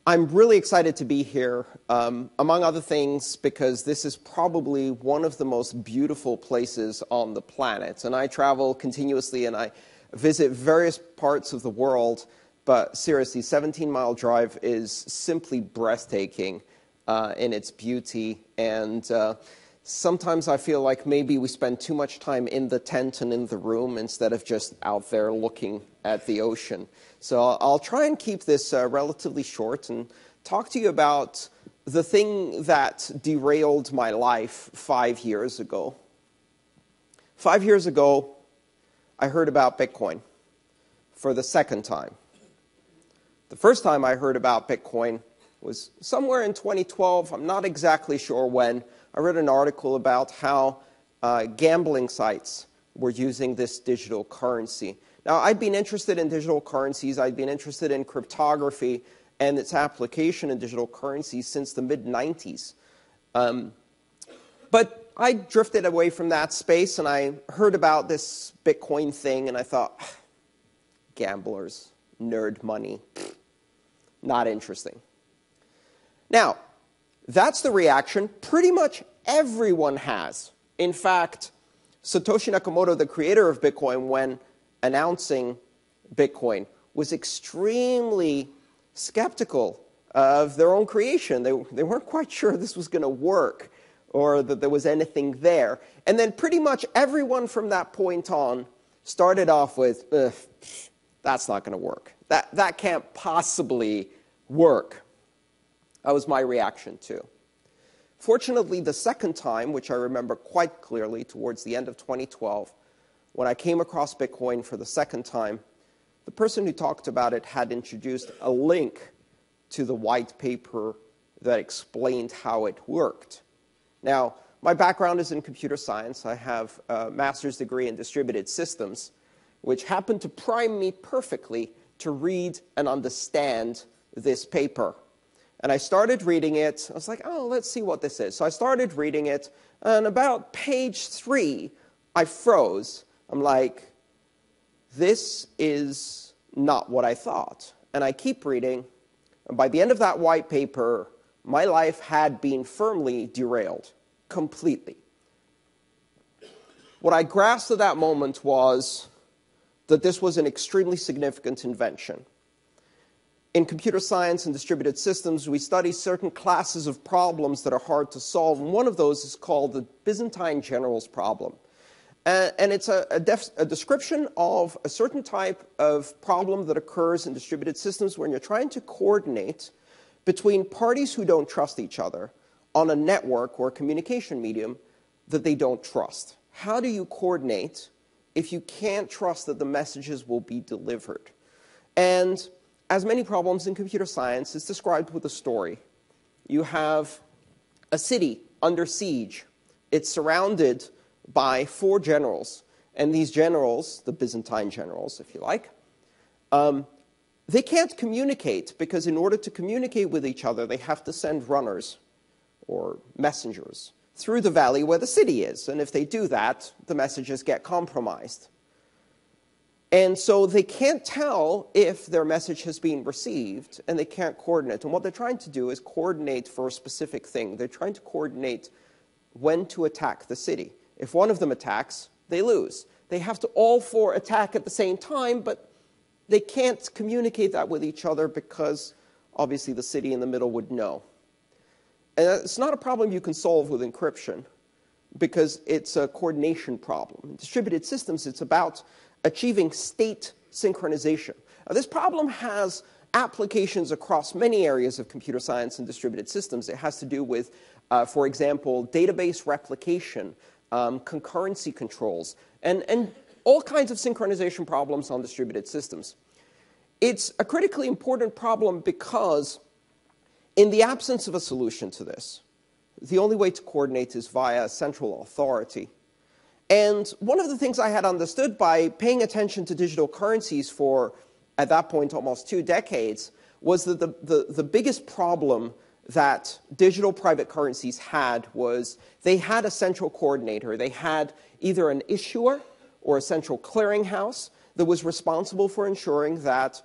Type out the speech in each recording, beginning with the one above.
I'm really excited to be here, among other things, because this is probably one of the most beautiful places on the planet. And I travel continuously and I visit various parts of the world, but seriously, 17-mile drive is simply breathtaking in its beauty. And sometimes I feel like maybe we spend too much time in the tent and in the room instead of just out there looking at the ocean. So I'll try and keep this relatively short and talk to you about the thing that derailed my life 5 years ago. 5 years ago, I heard about Bitcoin for the second time. The first time I heard about Bitcoin was somewhere in 2012. I'm not exactly sure when. I read an article about how gambling sites were using this digital currency. Now, I'd been interested in digital currencies. I'd been interested in cryptography and its application in digital currencies since the mid-90s. But I drifted away from that space, and I heard about this Bitcoin thing, and I thought, gamblers, nerd money, not interesting. Now, that's the reaction pretty much everyone has. In fact, Satoshi Nakamoto, the creator of Bitcoin, when announcing Bitcoin, was extremely skeptical of their own creation. They weren't quite sure this was going to work or that there was anything there. And then pretty much everyone from that point on started off with, that's not going to work. That can't possibly work. That was my reaction too. Fortunately, the second time, which I remember quite clearly towards the end of 2012, when I came across Bitcoin for the second time, the person who talked about it had introduced a link to the white paper that explained how it worked. Now, my background is in computer science. I have a master's degree in distributed systems, which happened to prime me perfectly to read and understand this paper. And I started reading it. I was like, oh, let's see what this is. So I started reading it, and about page 3, I froze. I'm like, this is not what I thought. And I keep reading, and by the end of that white paper, my life had been firmly derailed, completely. What I grasped at that moment was that this was an extremely significant invention. In computer science and distributed systems, we study certain classes of problems that are hard to solve, and one of those is called the Byzantine generals problem. And it's a description of a certain type of problem that occurs in distributed systems when you're trying to coordinate between parties who don't trust each other on a network or a communication medium that they don't trust. How do you coordinate if you can't trust that the messages will be delivered? And as many problems in computer science, it's described with a story. You have a city under siege. It's surrounded by 4 generals. And these generals, the Byzantine generals, if you like, they can't communicate because in order to communicate with each other, they have to send runners or messengers through the valley where the city is. And if they do that, the messages get compromised. And so they can't tell if their message has been received, and they can't coordinate. And what they're trying to do is coordinate for a specific thing. They're trying to coordinate when to attack the city. If one of them attacks, they lose. They have to all 4 attack at the same time, but they can't communicate that with each other because obviously the city in the middle would know. And it's not a problem you can solve with encryption because it's a coordination problem. In distributed systems, it's about achieving state synchronization. Now, this problem has applications across many areas of computer science and distributed systems. It has to do with, for example, database replication, concurrency controls, and all kinds of synchronization problems on distributed systems. It's a critically important problem because in the absence of a solution to this, the only way to coordinate is via a central authority. And one of the things I had understood by paying attention to digital currencies for, at that point, almost 2 decades, was that the biggest problem that digital private currencies had was they had a central coordinator. They had either an issuer or a central clearinghouse that was responsible for ensuring that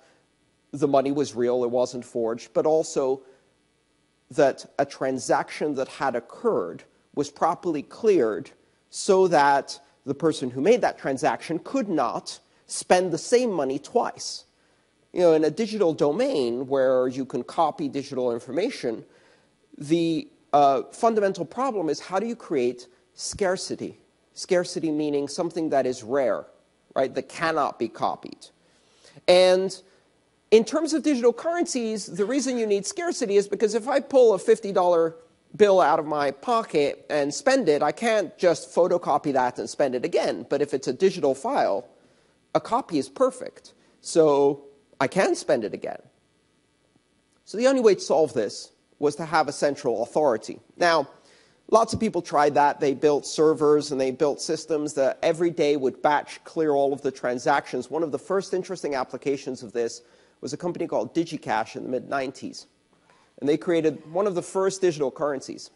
the money was real, it wasn't forged, but also that a transaction that had occurred was properly cleared so that the person who made that transaction could not spend the same money twice. In a digital domain where you can copy digital information, the fundamental problem is how do you create scarcity? Scarcity meaning something that is rare, right, that cannot be copied. And in terms of digital currencies, the reason you need scarcity is because if I pull a $50 bill out of my pocket and spend it, I can't just photocopy that and spend it again. But if it's a digital file, a copy is perfect. So I can spend it again. So the only way to solve this was to have a central authority. Now, lots of people tried that. They built servers and they built systems that every day would batch clear all of the transactions. One of the first interesting applications of this was a company called DigiCash in the mid-90s. And they created one of the first digital currencies.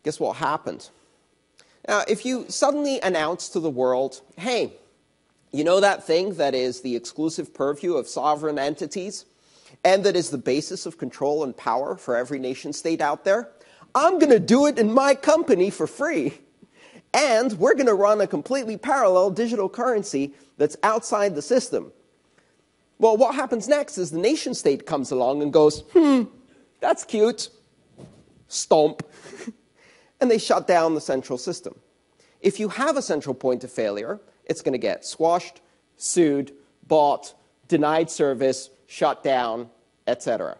Guess what happened? Now, if you suddenly announce to the world, hey, you know that thing that is the exclusive purview of sovereign entities and that is the basis of control and power for every nation state out there? I'm going to do it in my company for free. And we're going to run a completely parallel digital currency that's outside the system. Well, what happens next is the nation state comes along and goes, that's cute. Stomp. And they shut down the central system. If you have a central point of failure, it's going to get squashed, sued, bought, denied service, shut down, etc.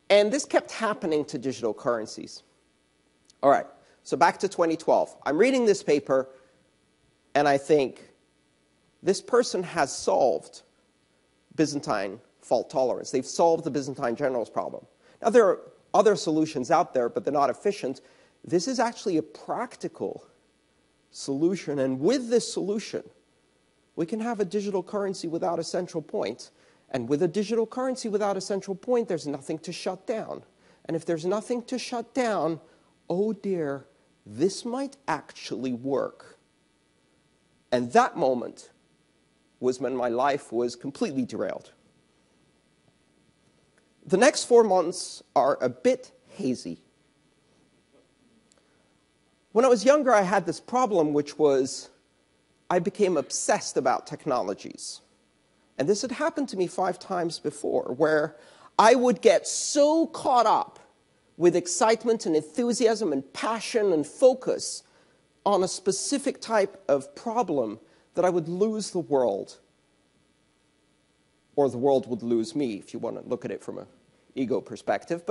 And this kept happening to digital currencies. All right, so back to 2012. I'm reading this paper, and I think this person has solved Byzantine fault tolerance. They've solved the Byzantine generals problem. Now, there are other solutions out there, but they're not efficient. This is actually a practical solution, and with this solution, we can have a digital currency without a central point. And with a digital currency without a central point, there's nothing to shut down. And if there's nothing to shut down, oh dear, this might actually work. And that moment was when my life was completely derailed. The next 4 months are a bit hazy. When I was younger, I had this problem, which was I became obsessed about technologies. And this had happened to me 5 times before, where I would get so caught up with excitement and enthusiasm and passion and focus on a specific type of problem that I would lose the world, or the world would lose me, if you want to look at it from an ego perspective.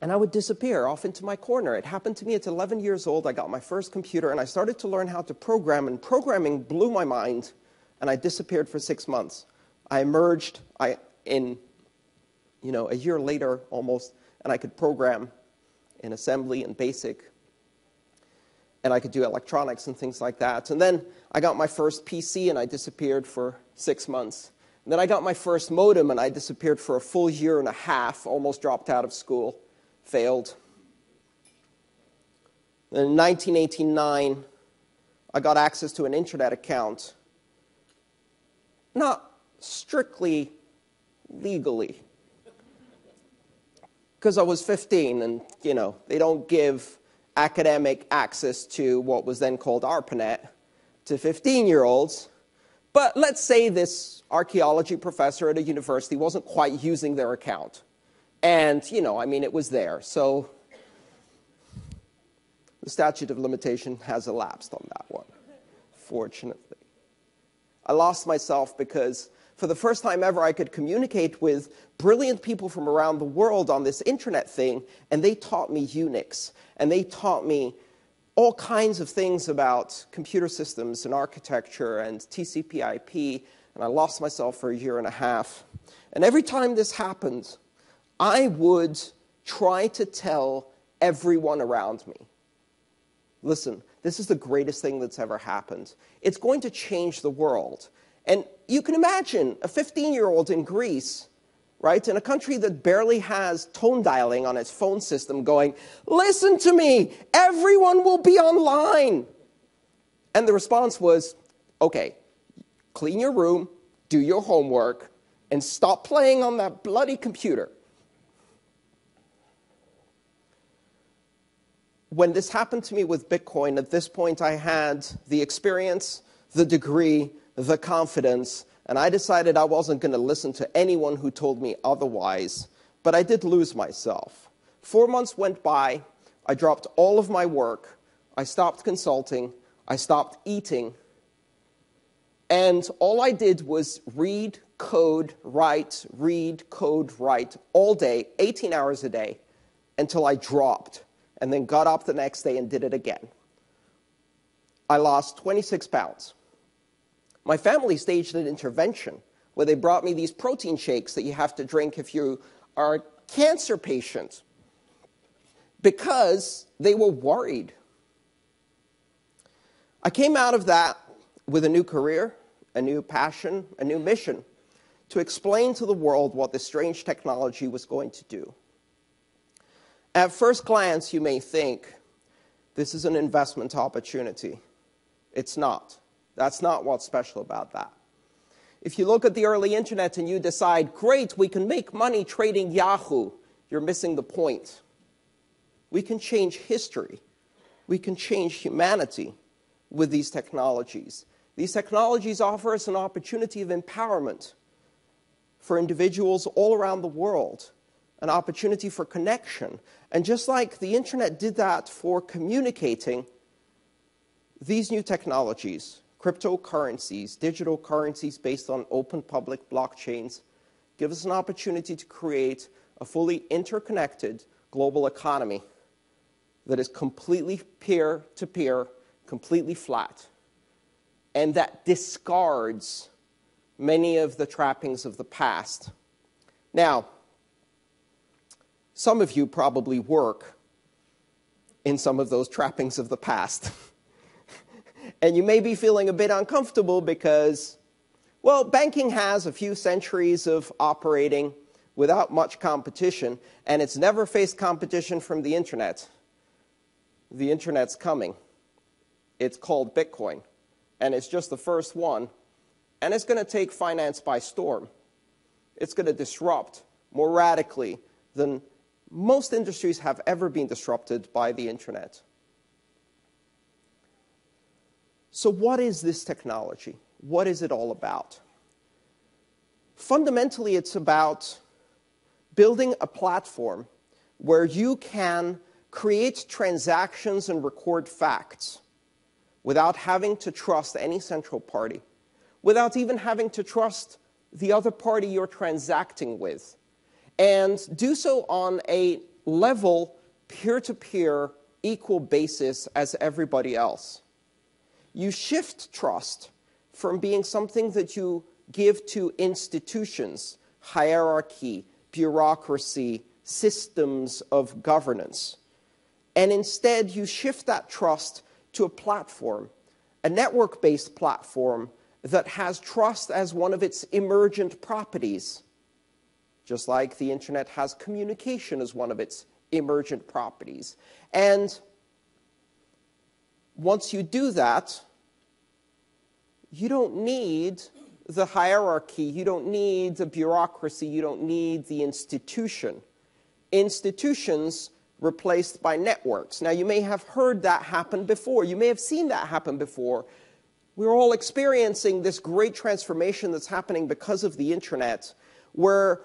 And I would disappear off into my corner. It happened to me at 11 years old. I got my first computer, and I started to learn how to program, and programming blew my mind, and I disappeared for 6 months. I emerged a year later almost, and I could program in assembly and BASIC, and I could do electronics and things like that. And then I got my first PC, and I disappeared for 6 months. And then I got my first modem, and I disappeared for a full year and a half, almost dropped out of school, failed. Then in 1989, I got access to an internet account, not strictly legally, because I was 15, and, they don't give academic access to what was then called ARPANET to 15-year-olds. But let's say this archaeology professor at a university wasn't quite using their account. And, it was there. So the statute of limitation has elapsed on that one, fortunately. I lost myself because for the first time ever, I could communicate with brilliant people from around the world on this internet thing, and they taught me Unix, and they taught me all kinds of things about computer systems and architecture and TCP/IP, and I lost myself for a year and a half. And every time this happened, I would try to tell everyone around me, listen, this is the greatest thing that's ever happened. It's going to change the world. And you can imagine a 15-year-old in Greece, right, in a country that barely has tone dialing on its phone system going, listen to me, everyone will be online. And the response was, okay, clean your room, do your homework, and stop playing on that bloody computer. When this happened to me with Bitcoin, at this point I had the experience, the degree, the confidence, and I decided I wasn't going to listen to anyone who told me otherwise, but I did lose myself. 4 months went by, I dropped all of my work, I stopped consulting, I stopped eating, and all I did was read, code, write all day, 18 hours a day, until I dropped, and then got up the next day and did it again. I lost 26 pounds. My family staged an intervention where they brought me these protein shakes that you have to drink if you are a cancer patient, because they were worried. I came out of that with a new career, a new passion, a new mission to explain to the world what this strange technology was going to do. At first glance, you may think this is an investment opportunity. It's not. That's not what's special about that. If you look at the early internet and you decide, great, we can make money trading Yahoo, you're missing the point. We can change history. We can change humanity with these technologies. These technologies offer us an opportunity of empowerment for individuals all around the world, an opportunity for connection. And just like the internet did that for communicating, these new technologies, cryptocurrencies, digital currencies based on open public blockchains, give us an opportunity to create a fully interconnected global economy that is completely peer-to-peer, completely flat, and that discards many of the trappings of the past. Now, some of you probably work in some of those trappings of the past. And you may be feeling a bit uncomfortable because, well, banking has a few centuries of operating without much competition, and it's never faced competition from the internet. The internet's coming. It's called Bitcoin, and it's just the first one, and it's going to take finance by storm. It's going to disrupt more radically than most industries have ever been disrupted by the internet. So what is this technology? What is it all about? Fundamentally, it's about building a platform where you can create transactions and record facts without having to trust any central party, without even having to trust the other party you're transacting with, and do so on a level, peer-to-peer, equal basis as everybody else. You shift trust from being something that you give to institutions, hierarchy, bureaucracy, systems of governance, and instead you shift that trust to a platform, a network-based platform that has trust as one of its emergent properties, just like the internet has communication as one of its emergent properties. And once you do that, you don't need the hierarchy, you don't need the bureaucracy, you don't need the institution. Institutions replaced by networks. Now, you may have heard that happen before. You may have seen that happen before. We're all experiencing this great transformation that's happening because of the internet, where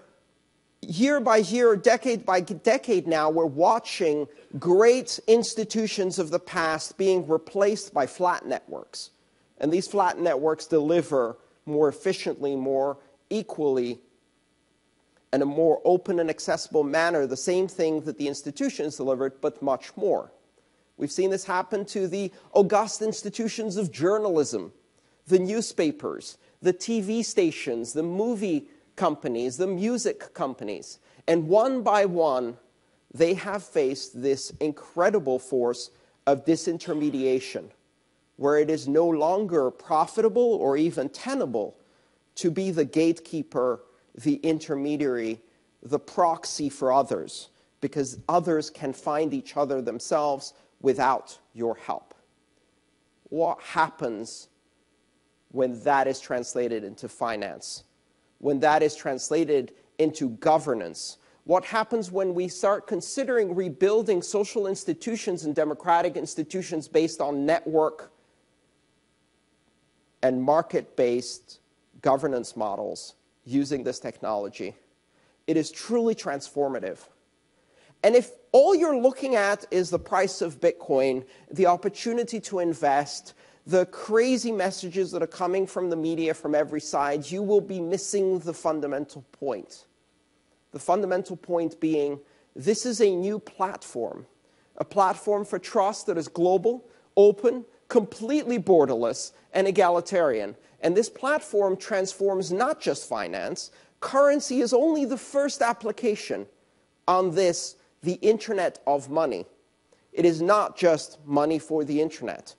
year by year, decade by decade now, we're watching great institutions of the past being replaced by flat networks. And these flat networks deliver more efficiently, more equally, in a more open and accessible manner, the same thing that the institutions delivered, but much more. We've seen this happen to the august institutions of journalism, the newspapers, the TV stations, the movie companies, the music companies. And one by one, they have faced this incredible force of disintermediation, where it is no longer profitable or even tenable to be the gatekeeper, the intermediary, the proxy for others, because others can find each other themselves without your help. What happens when that is translated into finance, when that is translated into governance? What happens when we start considering rebuilding social institutions and democratic institutions based on network and market-based governance models using this technology? It is truly transformative. And if all you're looking at is the price of Bitcoin, the opportunity to invest, the crazy messages that are coming from the media from every side, you will be missing the fundamental point. The fundamental point being, this is a new platform, a platform for trust that is global, open, completely borderless, and egalitarian. And this platform transforms not just finance. Currency is only the first application on this, the Internet of money. It is not just money for the Internet.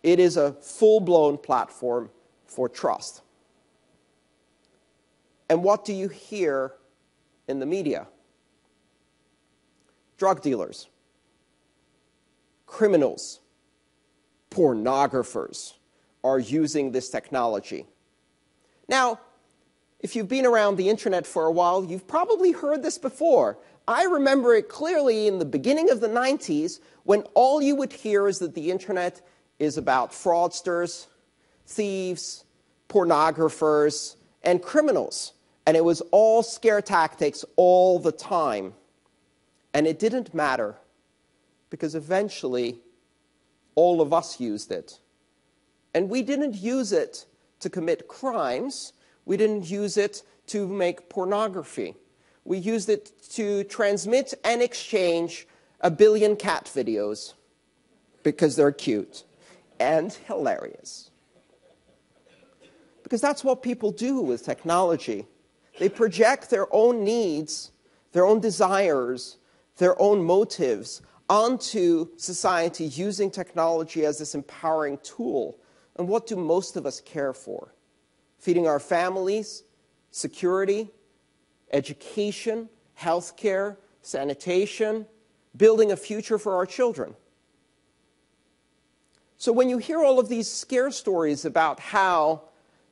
It is a full-blown platform for trust. And what do you hear in the media? Drug dealers, criminals, pornographers are using this technology. Now, if you've been around the Internet for a while, you've probably heard this before. I remember it clearly in the beginning of the 90s when all you would hear is that the Internet is about fraudsters, thieves, pornographers, and criminals. And it was all scare tactics all the time. And it didn't matter, because eventually all of us used it. And we didn't use it to commit crimes. We didn't use it to make pornography. We used it to transmit and exchange 1 billion cat videos because they're cute and hilarious. Because that's what people do with technology. They project their own needs, their own desires, their own motives onto society using technology as this empowering tool. And what do most of us care for? Feeding our families, security, education, healthcare, sanitation, building a future for our children. So when you hear all of these scare stories about how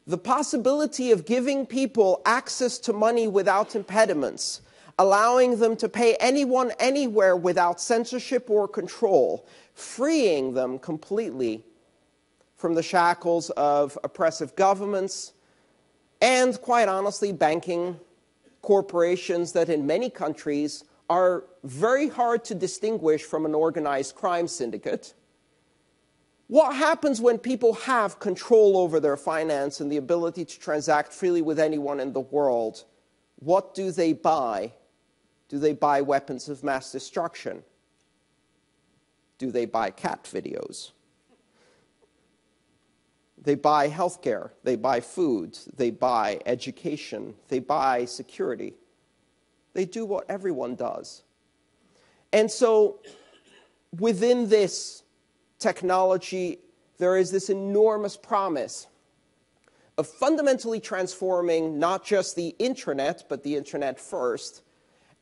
the possibility of giving people access to money without impediments, allowing them to pay anyone anywhere without censorship or control, freeing them completely from the shackles of oppressive governments, and quite honestly, banking corporations that in many countries are very hard to distinguish from an organized crime syndicate. What happens when people have control over their finance and the ability to transact freely with anyone in the world? What do they buy? Do they buy weapons of mass destruction? Do they buy cat videos? They buy healthcare, they buy food, they buy education, they buy security. They do what everyone does. And so within this technology, there is this enormous promise of fundamentally transforming not just the Internet, but the Internet first,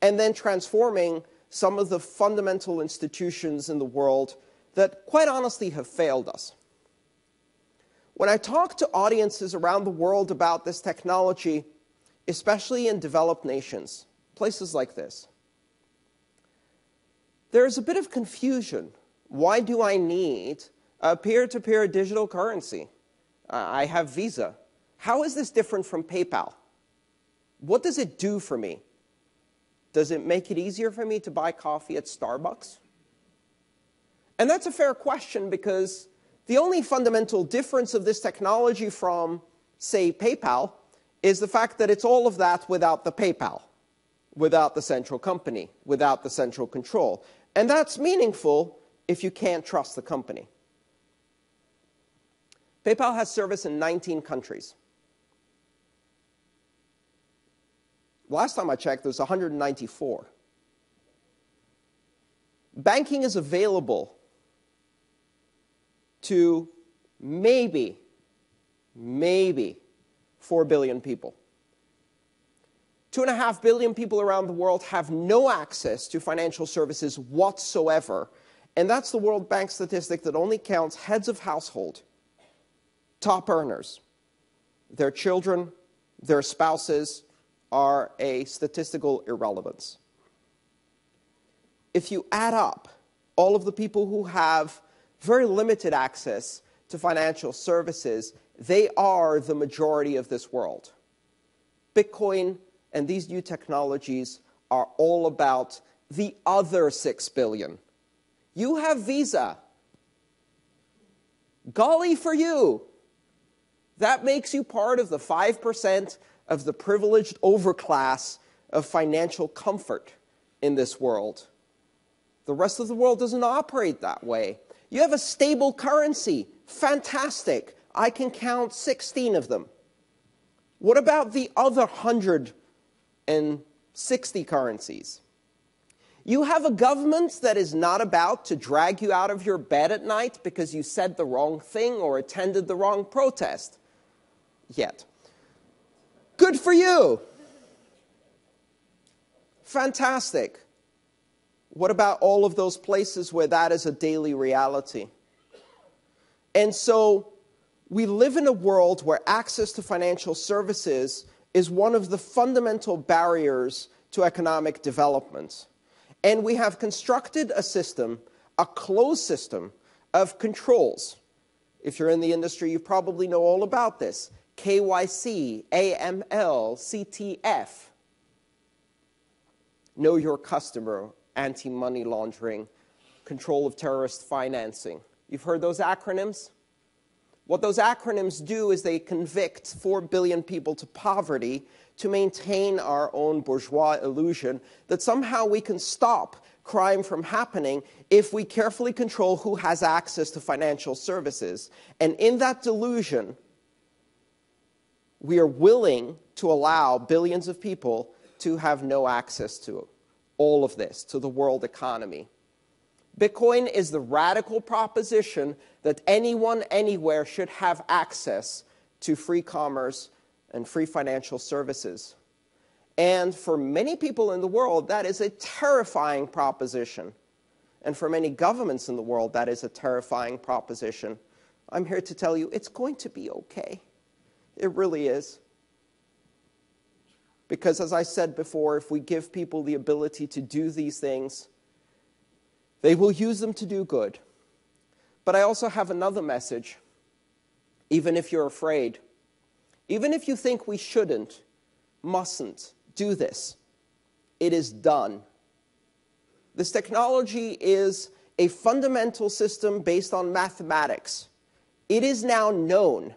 and then transforming some of the fundamental institutions in the world that quite honestly have failed us. When I talk to audiences around the world about this technology, especially in developed nations, places like this, there's a bit of confusion. Why do I need a peer-to-peer digital currency? I have Visa. How is this different from PayPal? What does it do for me? Does it make it easier for me to buy coffee at Starbucks? And that's a fair question, because the only fundamental difference of this technology from, say, PayPal is the fact that it's all of that without the PayPal, without the central company, without the central control. And that's meaningful if you can't trust the company. PayPal has service in 19 countries. Last time I checked, there's 194. Banking is available to maybe 4 billion people. 2.5 billion people around the world have no access to financial services whatsoever. And that's the World Bank statistic that only counts heads of household, top earners, their children, their spouses are a statistical irrelevance. If you add up all of the people who have very limited access to financial services, they are the majority of this world. Bitcoin and these new technologies are all about the other 6 billion. You have Visa. Golly for you. That makes you part of the 5% of the privileged overclass of financial comfort in this world. The rest of the world doesn't operate that way. You have a stable currency. Fantastic. I can count 16 of them. What about the other 160 currencies? You have a government that is not about to drag you out of your bed at night because you said the wrong thing or attended the wrong protest. Yet. Good for you. Fantastic. What about all of those places where that is a daily reality? And so we live in a world where access to financial services is one of the fundamental barriers to economic development. And we have constructed a system, a closed system, of controls. If you're in the industry, you probably know all about this. KYC, AML, CTF. Know your customer, anti-money laundering, control of terrorist financing. You've heard those acronyms? What those acronyms do is they convict 4 billion people to poverty to maintain our own bourgeois illusion that somehow we can stop crime from happening if we carefully control who has access to financial services. And in that delusion, we are willing to allow billions of people to have no access to all of this, to the world economy. Bitcoin is the radical proposition that anyone, anywhere should have access to free commerce and free financial services. And for many people in the world, that is a terrifying proposition. And for many governments in the world, that is a terrifying proposition. I'm here to tell you it's going to be okay. It really is. Because as I said before, if we give people the ability to do these things, they will use them to do good. But I also have another message. Even if you're afraid, even if you think we shouldn't, mustn't do this, it is done. This technology is a fundamental system based on mathematics. It is now known.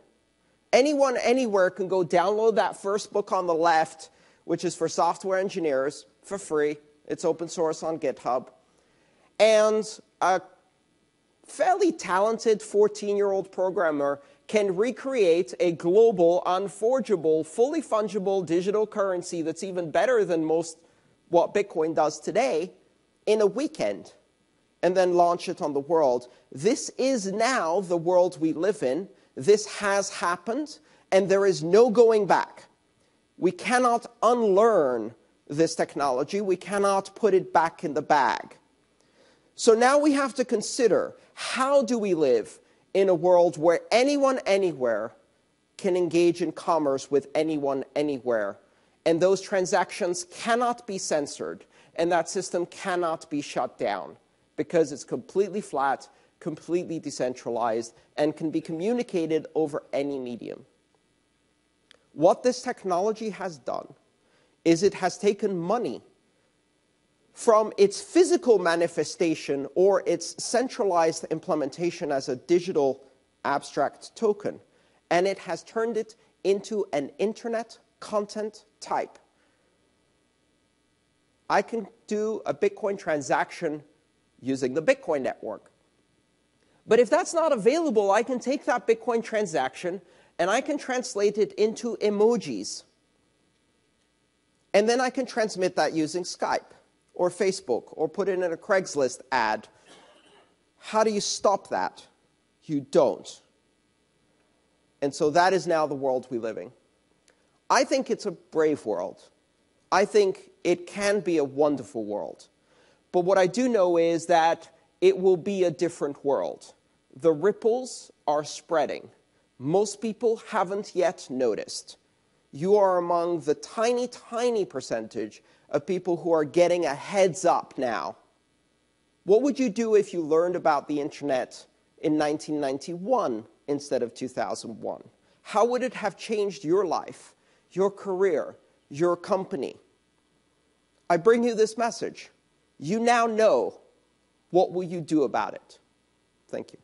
Anyone, anywhere can go download that first book on the left, which is for software engineers, for free. It's open source on GitHub. And a fairly talented 14-year-old programmer can recreate a global, unforgeable, fully fungible digital currency that's even better than most what Bitcoin does today in a weekend, and then launch it on the world. This is now the world we live in. This has happened, and there is no going back. We cannot unlearn this technology. We cannot put it back in the bag. So now we have to consider, how do we live in a world where anyone, anywhere can engage in commerce with anyone, anywhere, and those transactions cannot be censored, and that system cannot be shut down because it's completely flat, completely decentralized, and can be communicated over any medium. What this technology has done is it has taken money from its physical manifestation or its centralized implementation as a digital abstract token, and it has turned it into an internet content type. I can do a Bitcoin transaction using the Bitcoin network. But if that's not available, I can take that Bitcoin transaction and I can translate it into emojis. And then I can transmit that using Skype or Facebook or put it in a Craigslist ad. How do you stop that? You don't. And so that is now the world we live in. I think it's a brave world. I think it can be a wonderful world. But what I do know is that it will be a different world. The ripples are spreading. most people haven't yet noticed. You are among the tiny, tiny percentage of people who are getting a heads up now. What would you do if you learned about the internet in 1991 instead of 2001? How would it have changed your life, your career, your company? I bring you this message. You now know. What will you do about it? Thank you.